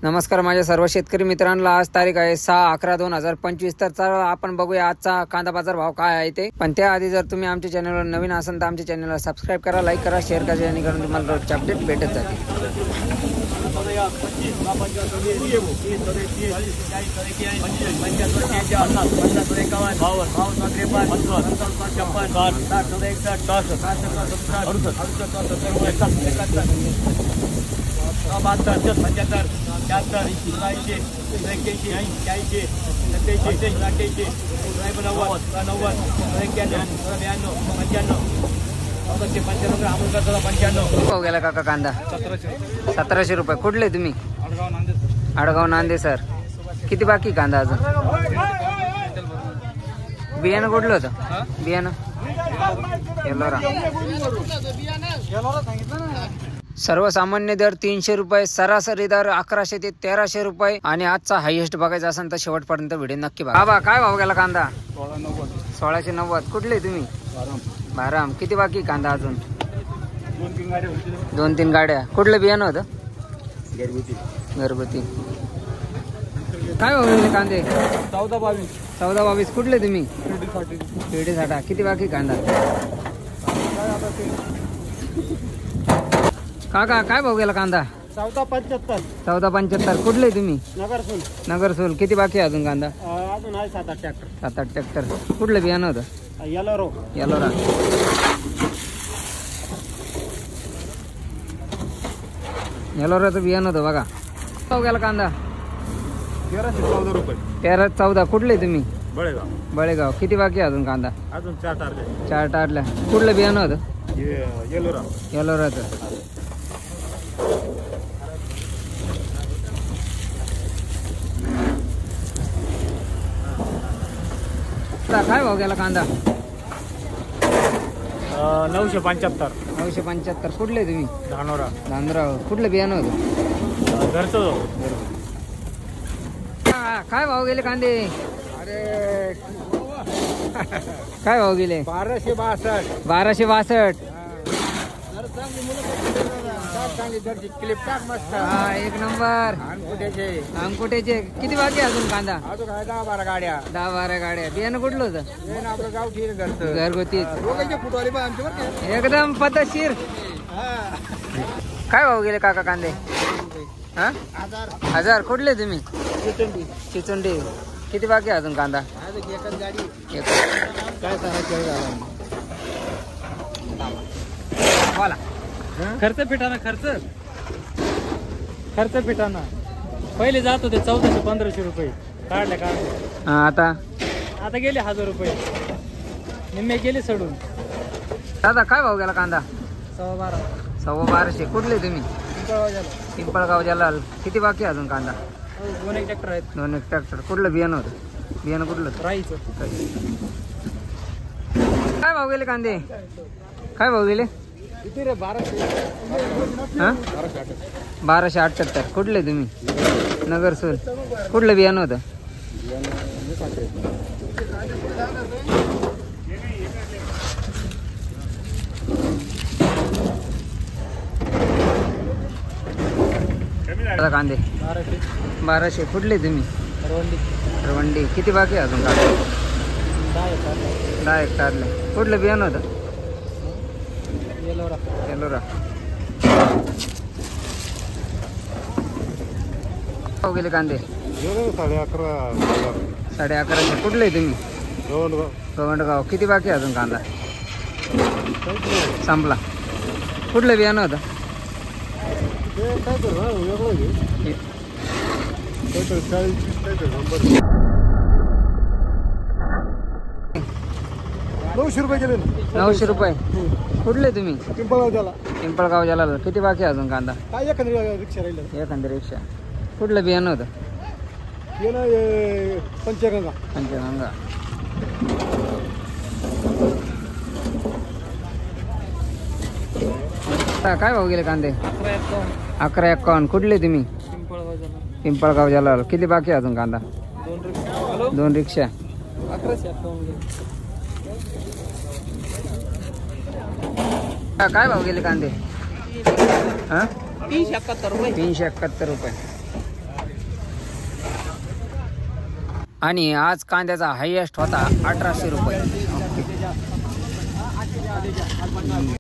नमस्कार माझ्या सर्व शेतकरी मित्रांना। आज तारीख आहे 6/11/2025। तर चला आपण बघूया आजचा कांदा बाजार भाव काय आहे ते। पण त्याआधी जर तुम्ही आमच्या चॅनलवर नवीन असाल तर आमच्या चॅनलला सबस्क्राइब करा, लाईक करा, शेअर करा, जेणेकरून तुम्हाला रोजचे अपडेट भेटत जातील। गेला काका कांदा 1700 रुपये। कुठले तुम्ही? आडगाव नांदे सर। किती बाकी कांदा अजून? बियाणं कुठलं होतं? बियाणं येलोरा। सर्वसामान्य दर 300 रुपये, सरासरी दर 1100 ते 1300 रुपये आणि आजचा हायएस्ट बघायचा असेल तर शेवटपर्यंत व्हिडिओ नक्की बघा। बाबा काय भाव गेला कांदा? 1690। कुठले तुम्ही? बाराम। किती बाकी कांदा अजून? 2-3 गाड्या। कुठलं बियाणं होतं? घरगुती। काय भाव गेले कांदे? 1422। कुठले तुम्ही? पेढेसाठा। किती बाकी कांदा? काका काय भाव गेला कांदा? 1475। कुठले तुम्ही? नगरसूल। किती बाकी अजून कांदा? अजून आहे 7-8 ट्रॅक्टर। कुठलं बियाणं होतं? येलोरा। येलोराचं बियाणं होतं बघा। भाव गेला कांदा? 1314 रुपये। 1314। कुठले तुम्ही? बळेगाव। किती बाकी अजून कांदा? अजून 4 टारल्या। कुठलं बियाणं होतं? येलोराचं। काय भाव गेला कांदा? 975। कुठले तुम्ही? धानोरा। कुठलं बियाणं होतं? घरचं। काय भाव गेले कांदे? अरे काय भाव गेले? 1262। क्लिप टाक मस्त। एक नंबर। अंकुटेचे। किती बाकी अजून कांदा? अजून 10-12 गाड्या। 10-12 गाड्या। बियाणं कुठलं होतं? आपलं गावठी घरगुती। फुटवाली पण आमच्यावर एकदम पद्धतशीर। काय भाव गेले काका कांदे? 1000। कुठले तुम्ही? चिचुंडी। किती बाकी अजून कांदा? काय बोला। खर्च फिटाना पहिले जात होते 1400-1500 रुपये काढले। आता गेले 1000 रुपये निम्मे गेले सोडून। दादा काय भाव गेला कांदा? 1200। कुठले तुम्ही? पिंपळगाव जलाल। किती बाकी अजून कांदा? 2 ट्रॅक्टर आहेत। 2 ट्रॅक्टर। कुठलं बियाणं होतं? बियाणं कुठलं? राईचं। काय भाव गेले कांदे? काय भाव गेले? 1278। कुठले तुम्ही? नगरसूल। कुठलं बियाणं होतं? कांदे 1200। कुठले तुम्ही? रवंडी। किती बाकी अजून कांदा? 10 हेक्टरला। कुठलं बियाणं होतं? येलोरा। भाव गेले कांदे? 1150। कुठले तुम्ही? गवंडगाव। किती बाकी अजून कांदा? संपला। कुठलं बियाणं होतं? 900 रुपये गेले। 900 रुपये। कुठले तुम्ही? पिंपळगाव जलाल। किती बाकी अजून कांदा? काय एखादी रिक्षा राहिलं। एखादी रिक्षा। कुठलं बियाणं होतं? पंचगंगा। काय भाव गेले कांदे? 1151। कुठले तुम्ही? पिंपळगाव जलाल। किती बाकी अजून कांदा? 2 रिक्षा। 1171। काय भाव गेले कांदे? 371 रुपये। 371 रुपये। आणि आज कांद्याचा हायेस्ट होता 1800 रुपये.